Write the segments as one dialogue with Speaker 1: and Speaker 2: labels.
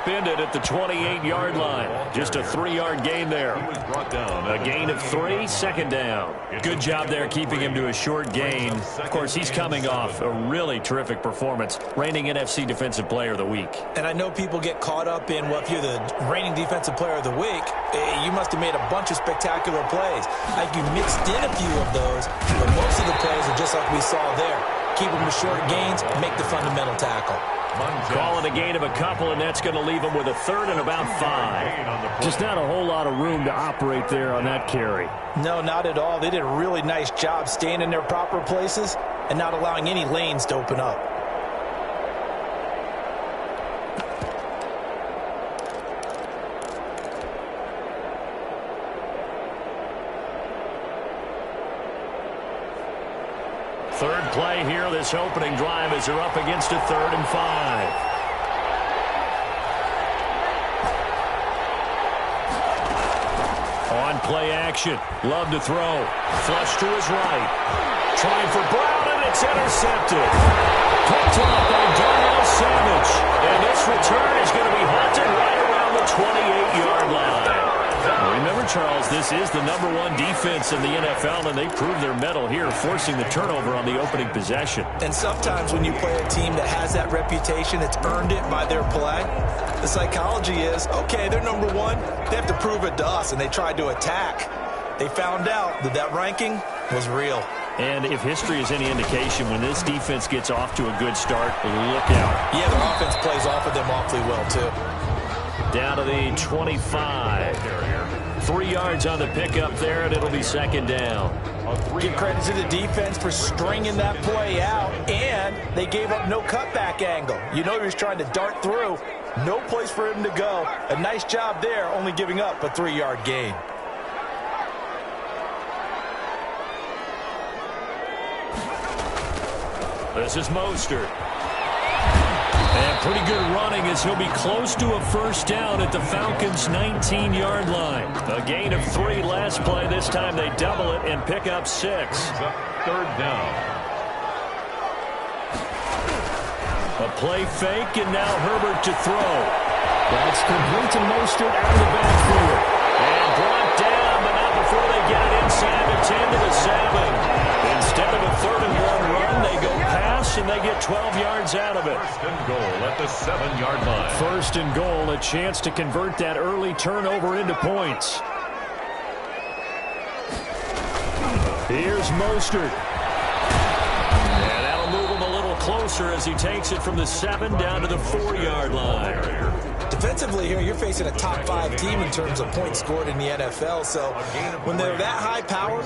Speaker 1: upend it at the 28-yard line. Just a 3-yard gain there. A gain of 3, second down. Good job there keeping him to a short gain. Of course, he's coming off a really terrific performance, reigning NFC Defensive Player of the Week.
Speaker 2: And I know people get caught up in, well, if you're the reigning Defensive Player of the Week, you must have made a bunch of spectacular plays. Like you mixed in a few of those, but most of the plays are just like we saw there. Keep them to short gains, make the fundamental tackle.
Speaker 1: Call it a gain of a couple, and that's going to leave them with a third and about 5. Just not a whole lot of room to operate there on that carry.
Speaker 2: No, not at all. They did a really nice job staying in their proper places and not allowing any lanes to open up.
Speaker 1: Third play here, this opening drive as they're up against a 3rd and 5. On play action, Love to throw. Flush to his right. Trying for Brown, and it's intercepted. Picked up by Darnell Savage. And this return is going to be hunted right around the 28-yard line. Remember, Charles, this is the #1 defense in the NFL, and they proved their mettle here, forcing the turnover on the opening possession.
Speaker 2: And sometimes when you play a team that has that reputation, it's earned it by their play. The psychology is, okay, they're #1. They have to prove it to us, and they tried to attack. They found out that that ranking was real.
Speaker 1: And if history is any indication, when this defense gets off to a good start, look out.
Speaker 2: Yeah, their offense plays off of them awfully well, too.
Speaker 1: Down to the 25. 3 yards on the pickup there, and it'll be second down.
Speaker 2: Give credit to the defense for stringing that play out, and they gave up no cutback angle. You know he was trying to dart through. No place for him to go. A nice job there, only giving up a 3-yard gain.
Speaker 1: This is Mostert. And pretty good running as he'll be close to a first down at the Falcons' 19-yard line. A gain of 3 last play. This time they double it and pick up 6.
Speaker 3: Third down.
Speaker 1: A play fake, and now Herbert to throw. That's complete to Mostert out of the backfield. And brought down, but not before they get it inside the 10 to the 7. Instead of a 3rd and 1 run, they go pass, and they get 12 yards out of it.
Speaker 3: First and goal at the 7-yard line.
Speaker 1: First and goal, a chance to convert that early turnover into points. Here's Mostert. And that'll move him a little closer as he takes it from the 7 down to the 4-yard line.
Speaker 2: Defensively here, you're facing a top-5 team in terms of points scored in the NFL. So when they're that high power,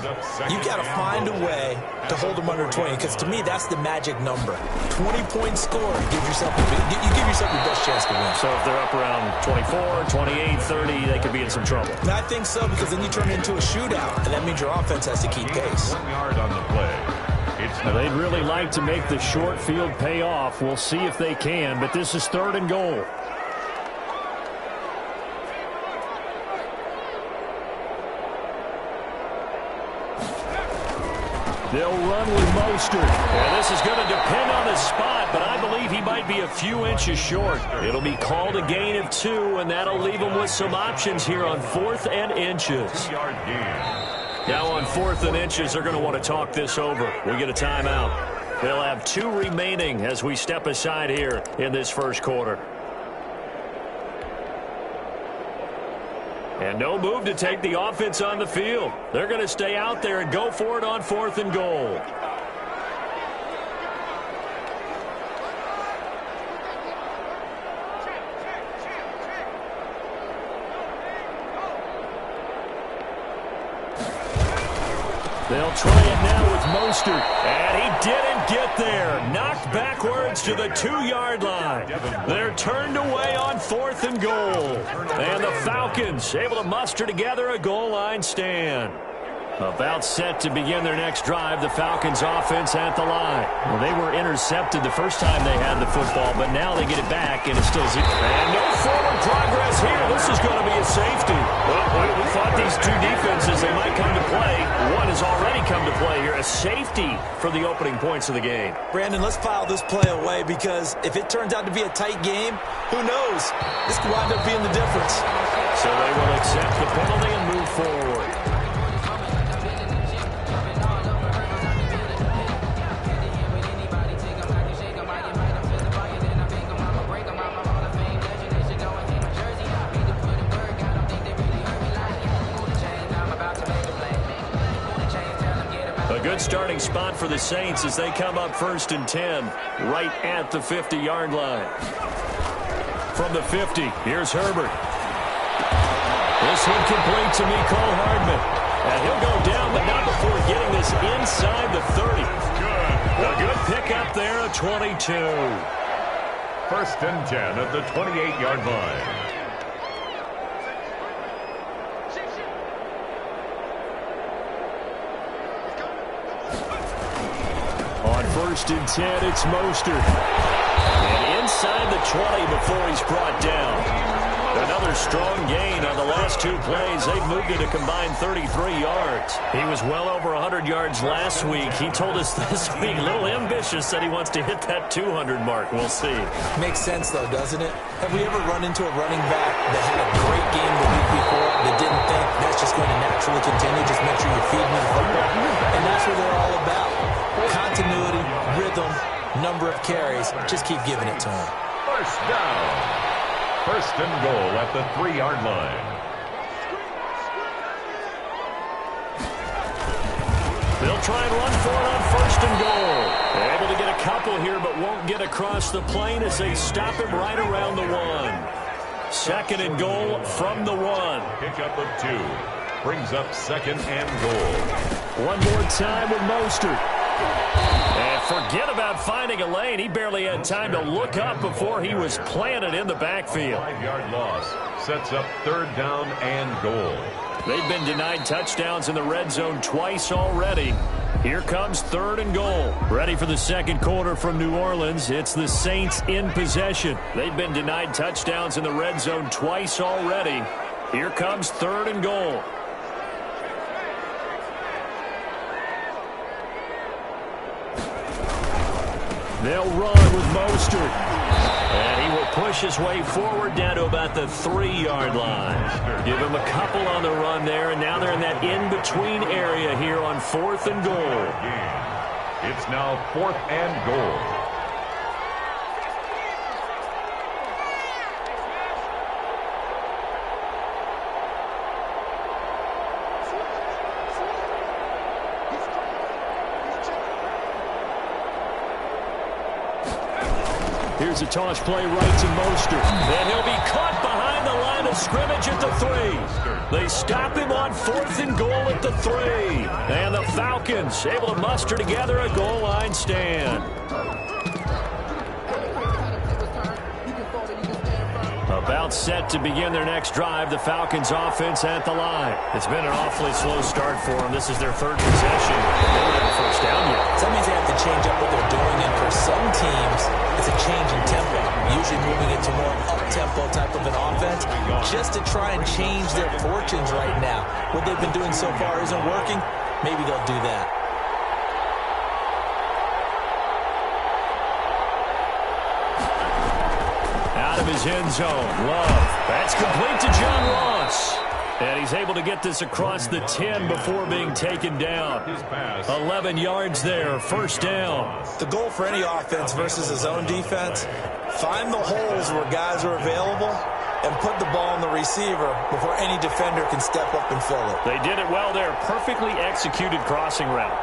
Speaker 2: you've got to find a way to hold them under 20. Because to me, that's the magic number. 20-point score, you give yourself your best chance to win.
Speaker 1: So if they're up around 24, 28, 30, they could be in some trouble.
Speaker 2: And I think so, because then you turn it into a shootout, and that means your offense has to keep pace.
Speaker 3: 1 yard on the play.
Speaker 1: Now, they'd really like to make the short field pay off. We'll see if they can, but this is 3rd and goal. They'll run with Mostert. And this is going to depend on the spot, but I believe he might be a few inches short. It'll be called a gain of 2, and that'll leave him with some options here on 4th and inches.
Speaker 3: 2-yard gain.
Speaker 1: Now on 4th and inches, they're going to want to talk this over. We get a timeout. They'll have 2 remaining as we step aside here in this first quarter. And no move to take the offense on the field. They're going to stay out there and go for it on 4th and goal. They'll try it now with Mostert. And he didn't get there. Knocked backwards to the 2-yard line. They're turned away on 4th and goal. And the Falcons able to muster together a goal line stand. About set to begin their next drive, the Falcons offense at the line. Well, they were intercepted the first time they had the football, but now they get it back, and it's still 0. And no forward progress here. This is going to be a safety. Well, we thought these two defenses, they might come to play. One has already come to play here. A safety for the opening points of the game.
Speaker 2: Brandon, let's file this play away because if it turns out to be a tight game, who knows? This could wind up being the difference.
Speaker 1: So they will accept the penalty and move forward. A good starting spot for the Saints as they come up 1st and 10, right at the 50-yard line. From the 50, here's Herbert. This one complete to Mecole Hardman. And he'll go down, but not before getting this inside the 30. A good pickup there at 22.
Speaker 3: 1st and 10 at the 28-yard line.
Speaker 1: On 1st and 10, it's Mostert. And inside the 20 before he's brought down. Another strong gain on the last 2 plays. They've moved it a combined 33 yards. He was well over 100 yards last week. He told us this week, a little ambitious, that he wants to hit that 200 mark. We'll see.
Speaker 2: Makes sense, though, doesn't it? Have we ever run into a running back that had a great game the week before that didn't think that's just going to naturally continue? Just make sure you're feeding him the football. And that's what they're all about. Continuity, rhythm, number of carries. Just keep giving it to him.
Speaker 3: 1st down. 1st and goal at the 3-yard line.
Speaker 1: They'll try and run for it on 1st and goal. Able to get a couple here, but won't get across the plane as they stop him right around the 1. 2nd and goal from the 1.
Speaker 3: Pickup of 2. Brings up 2nd and goal.
Speaker 1: One more time with Mostert. And forget about finding a lane. He barely had time to look up before he was planted in the backfield.
Speaker 3: 5-yard loss sets up 3rd down and goal.
Speaker 1: They've been denied touchdowns in the red zone twice already. Here comes 3rd and goal. Ready for the 2nd quarter from New Orleans. It's the Saints in possession. They've been denied touchdowns in the red zone twice already. Here comes 3rd and goal. They'll run with Mostert. And he will push his way forward down to about the 3-yard line. Give him a couple on the run there, and now they're in that in-between area here on 4th and goal.
Speaker 3: It's now 4th and goal.
Speaker 1: Here's a toss play right to Mostert. And he'll be caught behind the line of scrimmage at the 3. They stop him on 4th and goal at the 3. And the Falcons able to muster together a goal line stand. About set to begin their next drive, the Falcons offense at the line. It's been an awfully slow start for them. This is their 3rd possession. They don't have a 1st down yet.
Speaker 2: So that means they have to change up what they're doing, and for some teams, it's a change in tempo, usually moving it to more up-tempo type of an offense, just to try and change their fortunes right now. What they've been doing so far isn't working. Maybe they'll do that.
Speaker 1: Out of his end zone, Love. That's complete to John Ross. And he's able to get this across the 10 before being taken down. 11 yards there, 1st down.
Speaker 2: The goal for any offense versus a zone defense, find the holes where guys are available and put the ball on the receiver before any defender can step up and fill it.
Speaker 1: They did it well there. Perfectly executed crossing route.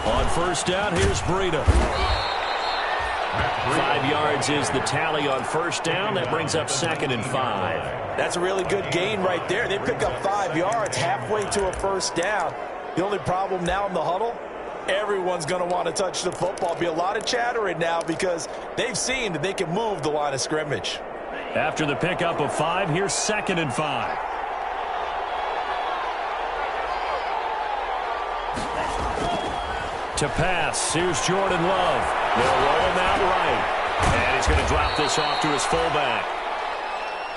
Speaker 1: On 1st down, here's Breida. 5 yards is the tally on 1st down. That brings up 2nd and 5.
Speaker 2: That's a really good gain right there. They pick up 5 yards halfway to a 1st down. The only problem now in the huddle, everyone's going to want to touch the football. Be a lot of chattering now because they've seen that they can move the line of scrimmage.
Speaker 1: After the pickup of 5, here's 2nd and 5. To pass, here's Jordan Love. They'll roll him out right. And he's going to drop this off to his fullback.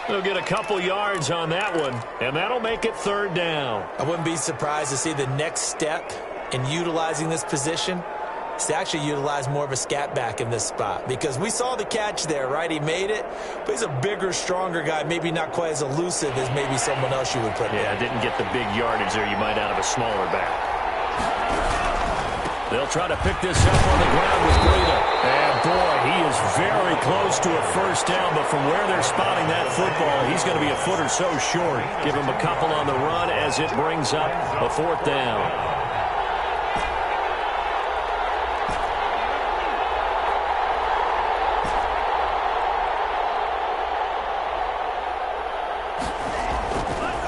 Speaker 1: They'll get a couple yards on that one, and that'll make it 3rd down.
Speaker 2: I wouldn't be surprised to see the next step in utilizing this position is to actually utilize more of a scat back in this spot, because we saw the catch there, right? He made it, but he's a bigger, stronger guy, maybe not quite as elusive as maybe someone else you would put there.
Speaker 1: Yeah, didn't get the big yardage there you might out of a smaller back. They'll try to pick this up on the ground with Breida. And, boy, he is very close to a 1st down, but from where they're spotting that football, he's going to be a foot or so short. Give him a couple on the run as it brings up a 4th down.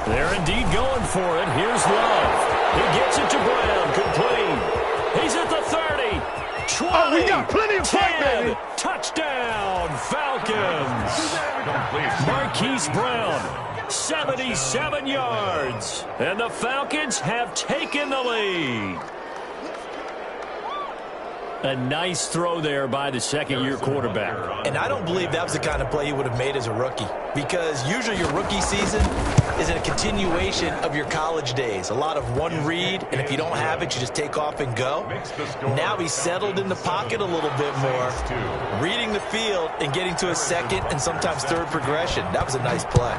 Speaker 1: They're indeed going for it. Here's Love. He gets it to Brown. Complete. He's at the 30. 20.
Speaker 4: Oh, we got plenty of
Speaker 1: 10.
Speaker 4: fight, baby.
Speaker 1: Touchdown, Falcons. Marquise Brown, 77 yards. And the Falcons have taken the lead. A nice throw there by the 2nd-year quarterback.
Speaker 2: And I don't believe that was the kind of play he would have made as a rookie, because usually your rookie season is a continuation of your college days. A lot of one read, and if you don't have it, you just take off and go. Now he's settled in the pocket a little bit more, reading the field and getting to a 2nd and sometimes 3rd progression. That was a nice play.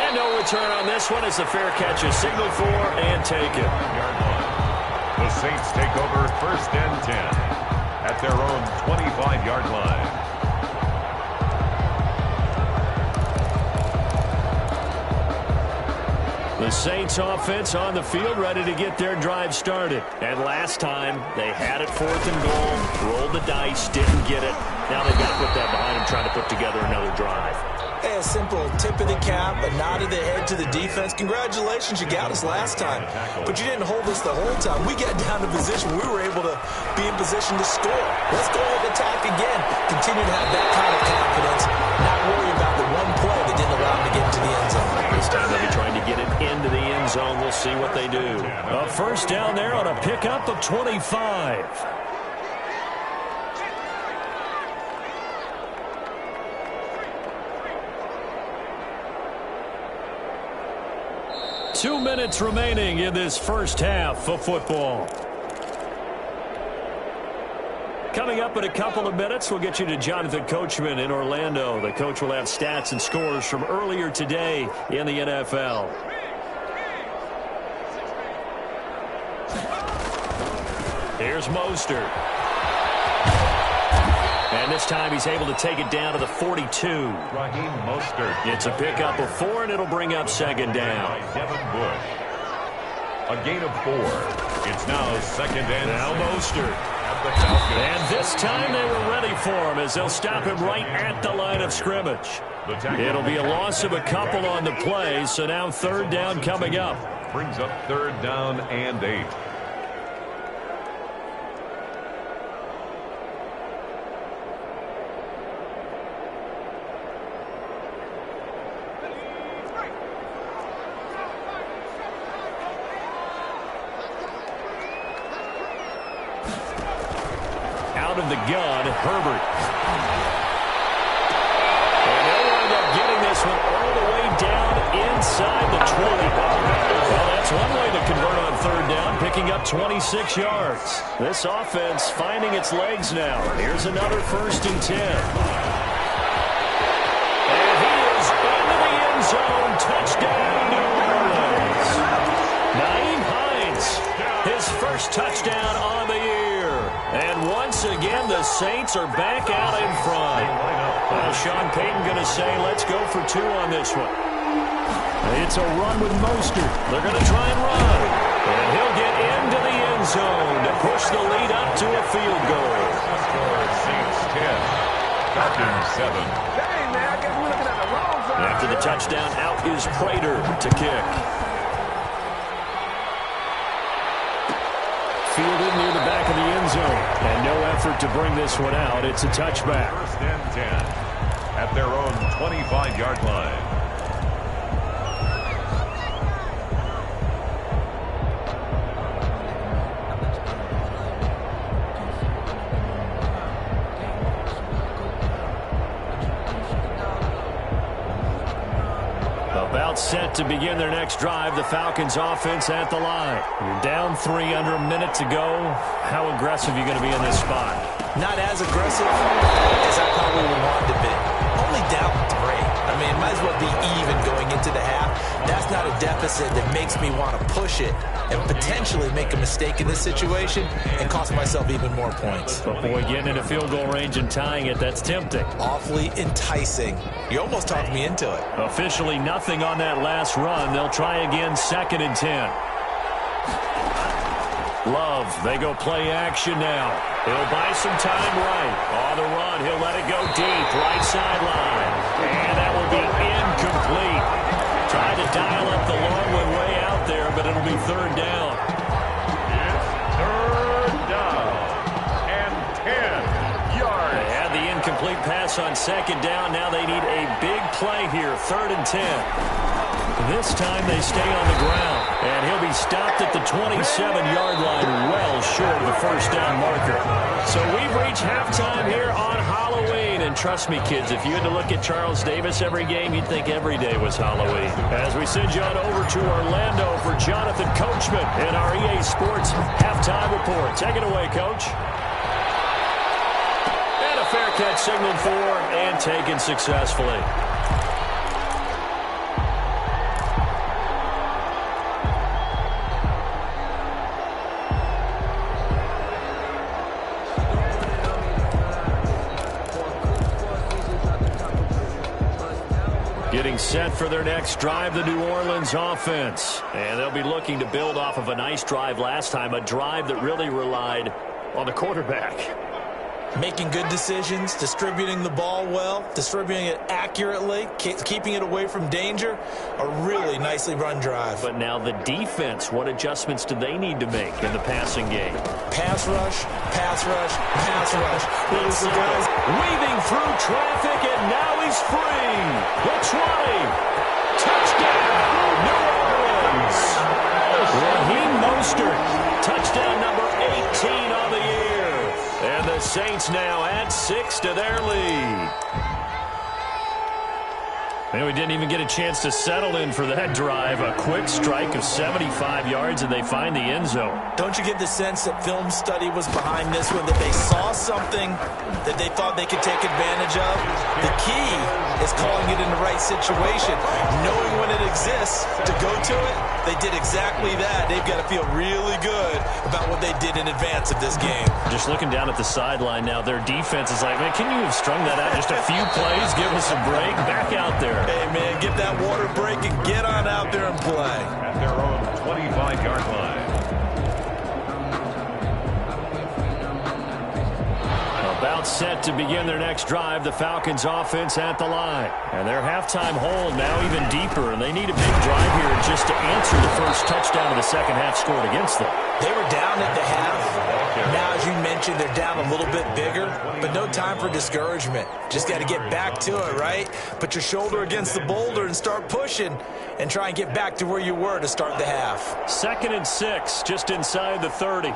Speaker 1: And no return on this one. It's a fair catch, a signal for, and take it.
Speaker 3: The Saints take over 1st and 10 at their own 25-yard line.
Speaker 1: The Saints offense on the field, ready to get their drive started. And last time, they had it 4th and goal, rolled the dice, didn't get it. Now they've got to put that behind them, trying to put together another drive.
Speaker 2: Hey, a simple tip of the cap, a nod of the head to the defense. Congratulations, you got us last time. But you didn't hold us the whole time. We got down to position. We were able to be in position to score. Let's go ahead and attack again. Continue to have that kind of confidence. Not worry about the one play that didn't allow them to get into the end zone.
Speaker 1: This time they'll be trying to get it into the end zone. We'll see what they do. A 1st down there on a pickup of 25. 2 minutes remaining in this 1st half of football. Coming up in a couple of minutes, we'll get you to Jonathan Coachman in Orlando. The coach will have stats and scores from earlier today in the NFL. Here's Mostert. And this time he's able to take it down to the 42.
Speaker 3: Raheem Mostert.
Speaker 1: It's a pickup of 4, and it'll bring up 2nd down.
Speaker 3: Devin Bush. A gain of 4. It's now 2nd and
Speaker 1: Now
Speaker 3: 6.
Speaker 1: Mostert.
Speaker 3: The Falcons.
Speaker 1: And this time they were ready for him as they'll stop him right at the line of scrimmage. It'll be a loss of a couple on the play, so now 3rd down coming up.
Speaker 3: Brings up 3rd down and 8.
Speaker 1: Out of the gun, Herbert. And they'll wind up getting this one all the way down inside the 20. Well, that's one way to convert on 3rd down, picking up 26 yards. This offense finding its legs now. Here's another 1st and 10. And he is into the end zone. Touchdown, New Orleans. Nyheim Hines, his 1st touchdown on the year. And once again, the Saints are back out in front. Well, Sean Payton going to say, let's go for 2 on this one. It's a run with Mostert. They're going to try and run. And he'll get into the end zone to push the lead up to a field goal.
Speaker 3: Saints 10. Falcons 7.
Speaker 4: Dang, man, I guess we're looking at the wrong side.
Speaker 1: After the touchdown, out is Prater to kick. Fielded near the back of the end end zone. And no effort to bring this one out. It's a touchback.
Speaker 3: First and 10 at their own 25-yard line.
Speaker 1: About set to begin their next drive. The Falcons offense at the line. You're down 3 under a minute to go. How aggressive are you going to be in this spot?
Speaker 2: Not as aggressive as I probably would want to be. Only down 3. I mean, it might as well be even going into the half. That's not a deficit that makes me want to push it and potentially make a mistake in this situation and cost myself even more points.
Speaker 1: But boy, getting into field goal range and tying it, that's tempting.
Speaker 2: Awfully enticing. You almost talked me into it.
Speaker 1: Officially nothing on that last run. They'll try again, 2nd and 10. Love, they go play action now. He'll buy some time right. On the run, he'll let it go deep, right sideline. And that will be incomplete. Tried to dial up the long one way out there, but it'll be 3rd down.
Speaker 3: It's 3rd down and 10 yards.
Speaker 1: They had the incomplete pass on 2nd down. Now they need a big play here, 3rd and 10. This time they stay on the ground, and he'll be stopped at the 27-yard line, well short of the 1st down marker. So we've reached halftime here on Halloween, and trust me, kids, if you had to look at Charles Davis every game, you'd think every day was Halloween. As we send you on over to Orlando for Jonathan Coachman in our EA Sports halftime report. Take it away, Coach. And a fair catch signaled for and taken successfully. Getting set for their next drive, the New Orleans offense. And they'll be looking to build off of a nice drive last time, a drive that really relied on the quarterback.
Speaker 2: Making good decisions, distributing the ball well, distributing it accurately, keeping it away from danger. A really nicely run drive.
Speaker 1: But now the defense, what adjustments do they need to make in the passing game?
Speaker 2: Pass rush, pass rush, pass rush.
Speaker 1: It's guys weaving through traffic, and now he's free. The 20. Touchdown, New Orleans. Raheem Mostert, touchdown number 18 on the year. And the Saints now add 6 to their lead. And we didn't even get a chance to settle in for that drive. A quick strike of 75 yards, and they find the end zone.
Speaker 2: Don't you get the sense that film study was behind this one, that they saw something that they thought they could take advantage of? The key is calling it in the right situation, knowing when it exists to go to it. They did exactly that. They've got to feel really good about what they did in advance of this game.
Speaker 1: Just looking down at the sideline now, their defense is like, man, can you have strung that out just a few plays? Give us a break. Back out there.
Speaker 2: Hey, man, get that water break and get on out there and play.
Speaker 3: At their own 25-yard line.
Speaker 1: About set to begin their next drive, the Falcons offense at the line. And their halftime hold now even deeper, and they need a big drive here just to answer the first touchdown of the second half scored against them.
Speaker 2: They were down at the half. Now, as you mentioned, they're down a little bit bigger, but no time for discouragement. Just got to get back to it, right? Put your shoulder against the boulder and start pushing and try and get back to where you were to start the half.
Speaker 1: 2nd and 6, just inside the 30.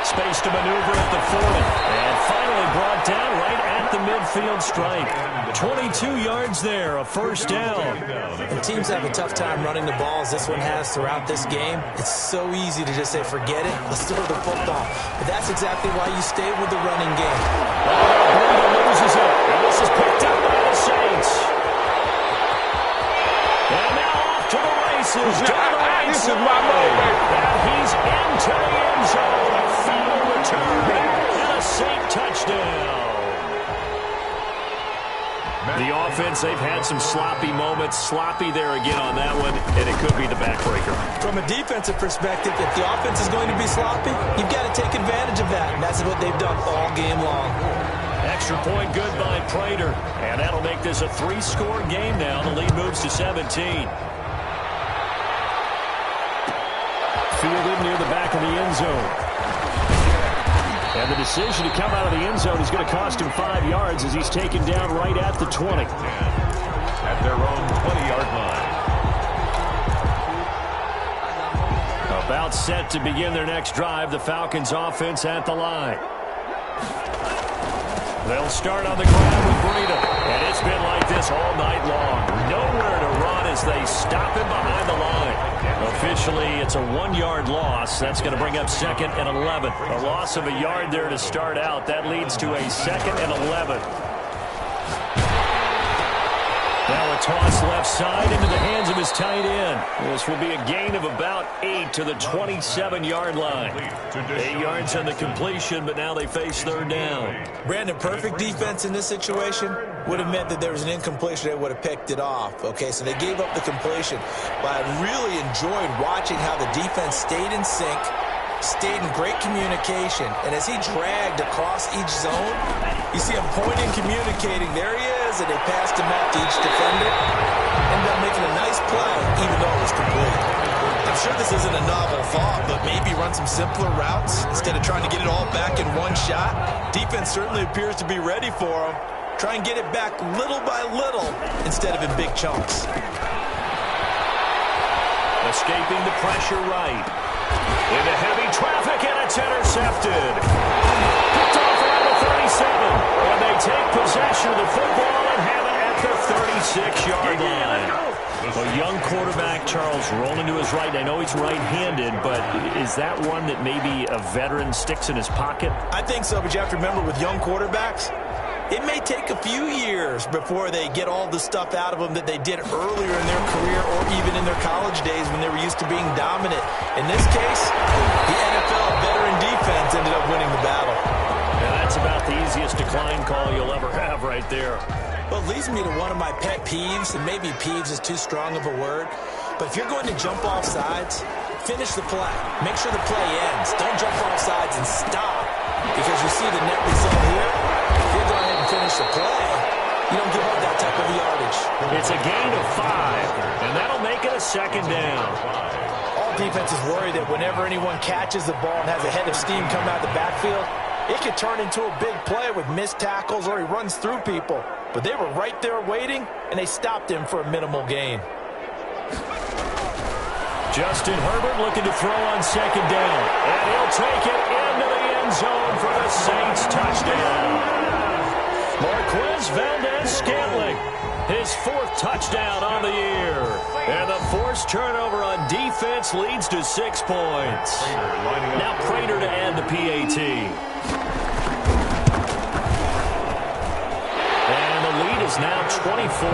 Speaker 1: Space to maneuver at the 40. And finally brought down right at the midfield stripe. 22 yards there, a 1st down.
Speaker 2: And teams have a tough time running the ball as this one has throughout this game. It's so easy to just say, forget it, let's throw the football. But that's exactly why you stay with the running game.
Speaker 1: Breida loses it, and this is picked up by the Saints. And now off to the races.
Speaker 4: This is my moment.
Speaker 1: And he's into the end zone. A final return and a Saint touchdown. The offense, they've had some sloppy moments. Sloppy there again on that one, and it could be the backbreaker.
Speaker 2: From a defensive perspective, if the offense is going to be sloppy, you've got to take advantage of that, and that's what they've done all game long.
Speaker 1: extra point good by Prater. And that'll make this a 3-score game now. The lead moves to 17. Fielded near the back of the end zone. And the decision to come out of the end zone is going to cost him 5 yards as he's taken down right at the 20.
Speaker 3: At their own 20-yard line.
Speaker 1: About set to begin their next drive. The Falcons offense at the line. They'll start on the ground with Breida. And it's been like this all night long. Nowhere to run as they stop him behind the line. Officially, it's a 1-yard loss. That's going to bring up 2nd and 11. A loss of a yard there to start out. That leads to a 2nd and 11. Now a toss left side into the hands of his tight end. This will be a gain of about 8 to the 27-yard line. 8 yards on the completion, but now they face 3rd down.
Speaker 2: Brandon, perfect defense in this situation would have meant that there was an incompletion. They would have picked it off. Okay, so they gave up the completion. But I really enjoyed watching how the defense stayed in sync, stayed in great communication, and as he dragged across each zone, you see him pointing, communicating. There he is, and they passed him out to each defender. Ended up making a nice play, even though it was complete. I'm sure this isn't a novel thought, but maybe run some simpler routes instead of trying to get it all back in one shot. Defense certainly appears to be ready for him. Try and get it back little by little instead of in big chunks.
Speaker 1: Escaping the pressure right. Into heavy traffic, and it's intercepted. Picked off around the 37. And they take possession of the football and have it at the 36-yard line. A young quarterback, Charles, rolling to his right. I know he's right-handed, but is that one that maybe a veteran sticks in his pocket?
Speaker 2: I think so, but you have to remember with young quarterbacks, it may take a few years before they get all the stuff out of them that they did earlier in their career or even in their college days when they were used to being dominant. In this case, the NFL veteran defense ended up winning the battle.
Speaker 1: And that's about the easiest decline call you'll ever have right there.
Speaker 2: Well, it leads me to one of my pet peeves, and maybe peeves is too strong of a word, but if you're going to jump off sides, finish the play. Make sure the play ends. Don't jump off sides and stop, because you see the net result here. If you go ahead and finish the play, you don't give up that type of yardage.
Speaker 1: It's a gain of 5, and that'll make it a 2nd down.
Speaker 2: All defenses worry that whenever anyone catches the ball and has a head of steam come out of the backfield, it could turn into a big play with missed tackles or he runs through people. But they were right there waiting, and they stopped him for a minimal gain.
Speaker 1: Justin Herbert looking to throw on 2nd down. And he'll take it into the end zone for the Saints touchdown. Marquez Valdez-Scantling, his 4th touchdown on the year. And the forced turnover on defense leads to 6 points. Now Prater to add the PAT. And the lead is now 24.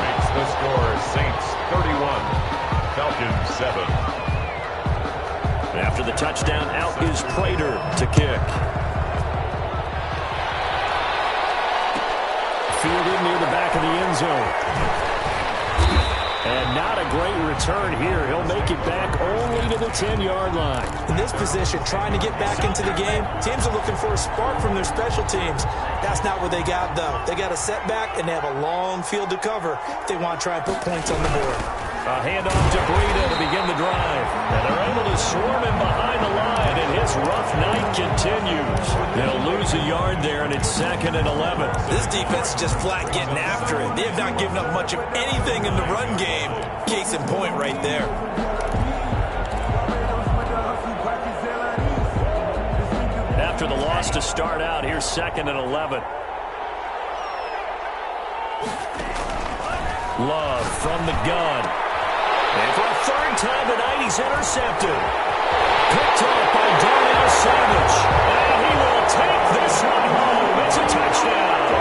Speaker 3: Makes the score Saints 31, Falcons 7.
Speaker 1: After the touchdown, out is Prater to kick. Fielded near the back of the end zone. And not a great return here. He'll make it back only to the 10-yard line.
Speaker 2: In this position, trying to get back into the game, teams are looking for a spark from their special teams. That's not what they got, though. They got a setback, and they have a long field to cover if they want to try and put points on the board.
Speaker 1: A handoff to Breida to begin the drive. And they're able to swarm him behind the line, and his rough night continues. They'll lose a yard there, and it's 2nd and 11.
Speaker 2: This defense is just flat getting after it. They have not given up much of anything in the run game. Case in point right there.
Speaker 1: After the loss to start out, here's 2nd and 11. Love from the gun. And for a 3rd time tonight, he's intercepted. Picked off by Darnell Savage. And he will take this one home. It's a touchdown.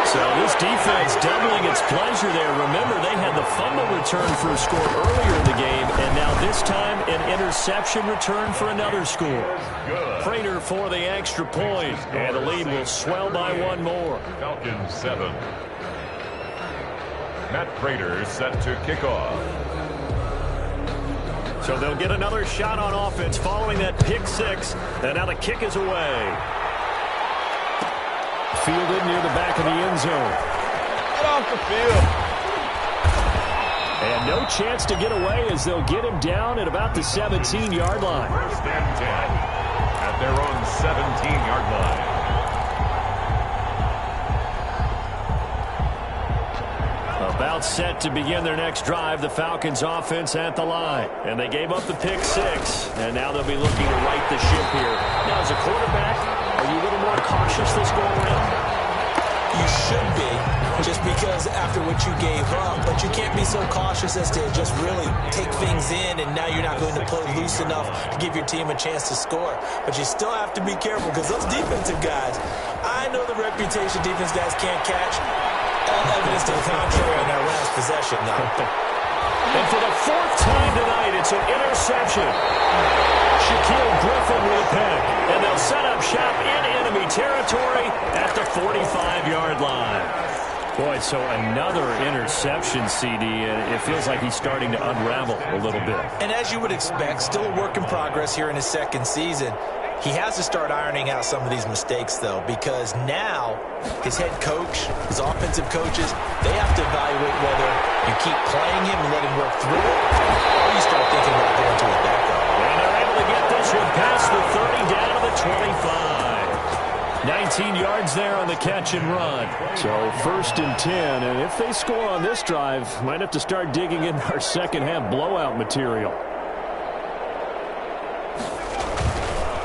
Speaker 1: So this defense doubling its pleasure there. Remember, they had the fumble return for a score earlier in the game, and now this time an interception return for another score. Prater for the extra point, and the lead will swell by 1 more.
Speaker 3: Falcons 7. Matt Prater set to kick off.
Speaker 1: So they'll get another shot on offense following that pick 6, and now the kick is away. fielded near the back of the end zone.
Speaker 4: Get off the field.
Speaker 1: And no chance to get away as they'll get him down at about the 17-yard line.
Speaker 3: First and 10 at their own 17-yard line.
Speaker 1: About set to begin their next drive, the Falcons offense at the line. And they gave up the pick 6, and now they'll be looking to right the ship here. Now, as a quarterback, are you a little more cautious this go around?
Speaker 2: You should be, just because after what you gave up. But you can't be so cautious as to just really take things in, and now you're not going to play loose enough to give your team a chance to score. But you still have to be careful, because those defensive guys, I know the reputation defense guys can't catch. All evidence to the contrary on that last possession, though.
Speaker 1: And for the 4th time tonight, it's an interception. Shaquille Griffin with a pick. And they'll set up shop in enemy territory at the 45-yard line. Boy, so another interception, CD, and it feels like he's starting to unravel a little bit.
Speaker 2: And as you would expect, still a work in progress here in his 2nd season. He has to start ironing out some of these mistakes, though, because now his head coach, his offensive coaches, they have to evaluate whether you keep playing him and let him work through it, or you start thinking about going to a backup.
Speaker 1: And they're able to get this one past the 30 down to the 25. 19 yards there on the catch and run. So 1st and 10, and if they score on this drive, might have to start digging in our second-half blowout material.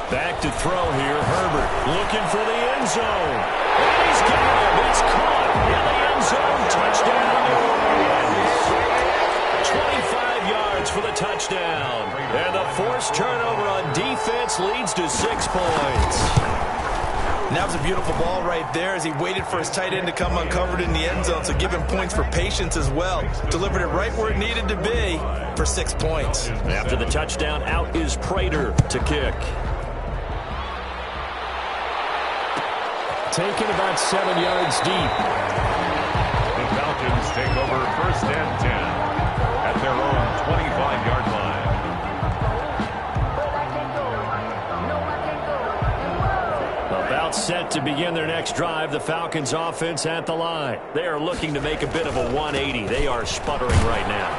Speaker 1: Back to throw here. Herbert looking for the end zone. And he's got him. It's caught in the end zone. Touchdown, New Orleans. 25 yards for the touchdown. And the forced turnover on defense leads to 6 points.
Speaker 2: And that was a beautiful ball right there as he waited for his tight end to come uncovered in the end zone. So give him points for patience as well. Delivered it right where it needed to be for 6 points.
Speaker 1: After the touchdown, out is Prater to kick. Taken about 7 yards deep.
Speaker 3: The Falcons take over 1st and 10 at their own 25-yard line.
Speaker 1: About set to begin their next drive, the Falcons offense at the line. They are looking to make a bit of a 180. They are sputtering right now.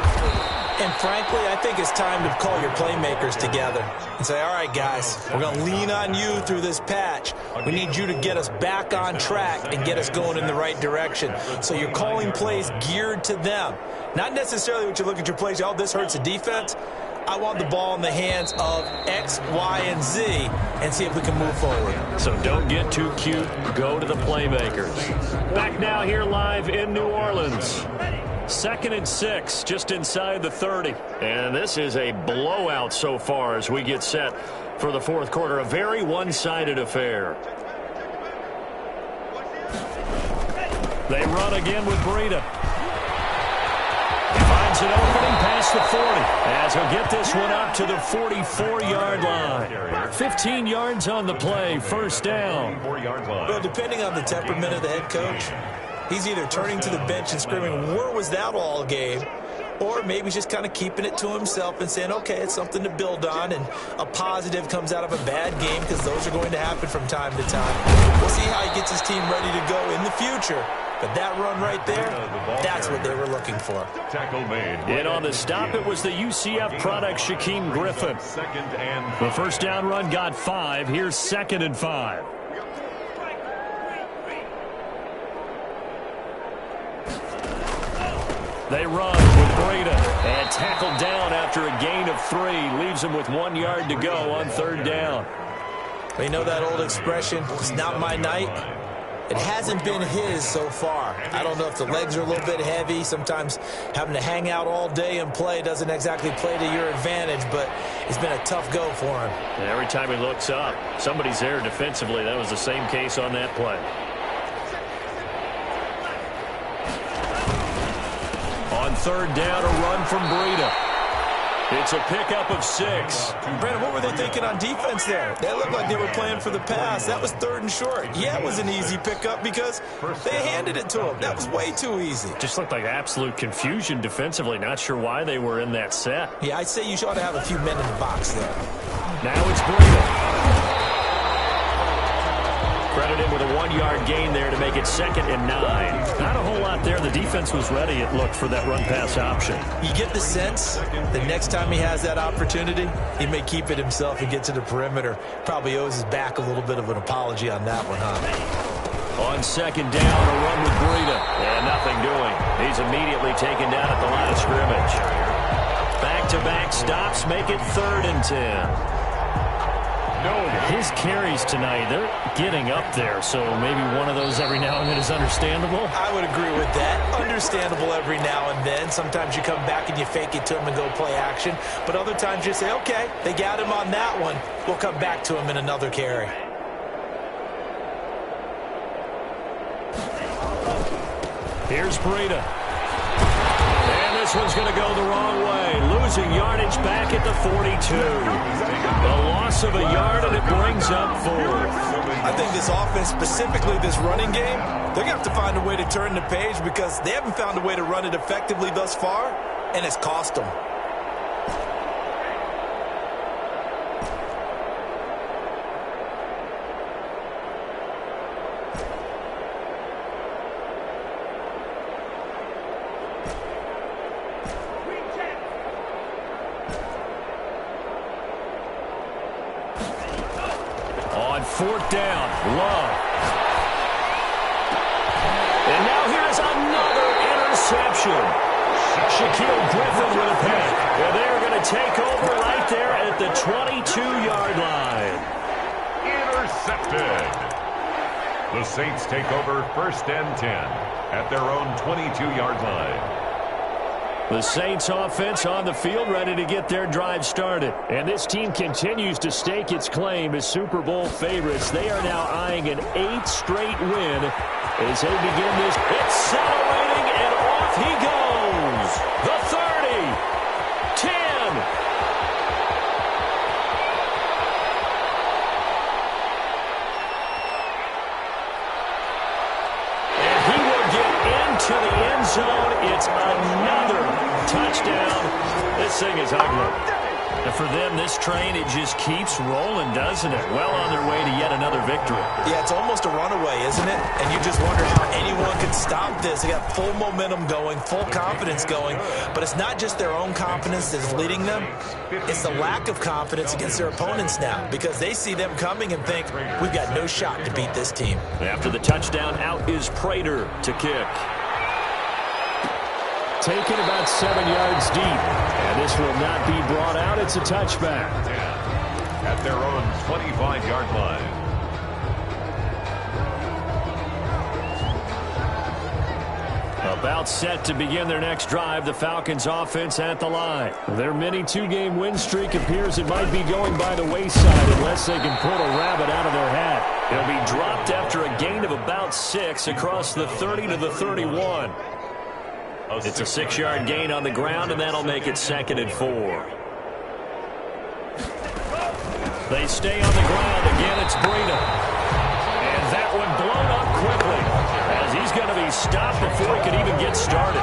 Speaker 2: And frankly, I think it's time to call your playmakers together and say, all right, guys, we're going to lean on you through this patch. We need you to get us back on track and get us going in the right direction. So you're calling plays geared to them. Not necessarily what you look at your plays, oh, this hurts the defense. I want the ball in the hands of X, Y, and Z and see if we can move forward.
Speaker 1: So don't get too cute. Go to the playmakers. Back now here live in New Orleans. 2nd and 6, just inside the 30. And this is a blowout so far as we get set for the 4th quarter. A very one-sided affair. They run again with Breida. Finds an opening past the 40. As he'll get this one up to the 44-yard line. 15 yards on the play, 1st down.
Speaker 2: Well, depending on the temperament of the head coach, he's either turning to the bench and screaming, where was that all game? Or maybe he's just kind of keeping it to himself and saying, okay, it's something to build on, and a positive comes out of a bad game because those are going to happen from time to time. We'll see how he gets his team ready to go in the future. But that run right there, that's what they were looking for.
Speaker 3: Tackle made.
Speaker 1: And on the stop, it was the UCF product, Shaquem Griffin. The 1st down run got 5. Here's 2nd and 5. They run with Breida and tackled down after a gain of 3. Leaves him with 1 yard to go on 3rd down.
Speaker 2: We know that old expression, it's not my night. It hasn't been his so far. I don't know if the legs are a little bit heavy. Sometimes having to hang out all day and play doesn't exactly play to your advantage, but it's been a tough go for him.
Speaker 1: And every time he looks up, somebody's there defensively. That was the same case on that play. On 3rd down, a run from Breida. It's a pickup of 6.
Speaker 2: Brandon, what were they thinking on defense there? They looked like they were playing for the pass. That was 3rd and short. Yeah, it was an easy pickup because they handed it to him. That was way too easy.
Speaker 1: Just looked like absolute confusion defensively. Not sure why they were in that set.
Speaker 2: Yeah, I'd say you ought to have a few men in the box there.
Speaker 1: Now it's Breida. Credit him with a 1-yard gain there to make it 2nd and 9.
Speaker 5: Not a whole lot there. The defense was ready, it looked, for that run-pass option.
Speaker 2: You get the sense that next time he has that opportunity, he may keep it himself and get to the perimeter. Probably owes his back a little bit of an apology on that one, huh?
Speaker 1: On 2nd down, a run with Breida. And nothing doing. He's immediately taken down at the line of scrimmage. Back-to-back stops make it 3rd and 10.
Speaker 5: His carries tonight, they're getting up there, so maybe one of those every now and then is understandable.
Speaker 2: I would agree with that. Understandable every now and then. Sometimes you come back and you fake it to him and go play action. But other times you say, okay, they got him on that one. We'll come back to him in another carry.
Speaker 1: Here's Breida. And this one's going to go the wrong way. Losing yardage back at the 42. A loss of a yard, and it brings up 4th.
Speaker 2: I think this offense, specifically this running game, they're going to have to find a way to turn the page because they haven't found a way to run it effectively thus far, and it's cost them.
Speaker 1: On 4th down, Love. And now here's another interception. Shaquille Griffin with a pick. And they're going to take over right there at the 22-yard line.
Speaker 3: Intercepted. The Saints take over 1st and 10 at their own 22-yard line.
Speaker 1: The Saints offense on the field, ready to get their drive started. And this team continues to stake its claim as Super Bowl favorites. They are now eyeing an 8th straight win as they begin this. Accelerating, and off he goes. The 30, 10. And he will get into the end zone. It's another touchdown. This thing is ugly.
Speaker 5: And for them, this train, it just keeps rolling, doesn't it? Well on their way to yet another victory.
Speaker 2: Yeah, it's almost a runaway, isn't it? And you just wonder how anyone could stop this. They got full momentum going, full confidence going. But it's not just their own confidence that's leading them. It's the lack of confidence against their opponents now because they see them coming and think, we've got no shot to beat this team.
Speaker 1: After the touchdown, out is Prater to kick.
Speaker 5: Taken about 7 yards deep. And this will not be brought out. It's a touchback.
Speaker 3: At their own 25-yard line.
Speaker 1: About set to begin their next drive, the Falcons offense at the line.
Speaker 5: Their mini 2-game win streak appears it might be going by the wayside unless they can pull a rabbit out of their hat.
Speaker 1: It'll be dropped after a gain of about 6 across the 30 to the 31. It's a 6-yard gain on the ground, and that'll make it 2nd and 4. They stay on the ground. Again, it's Breida. And that one blown up quickly as he's going to be stopped before he could even get started.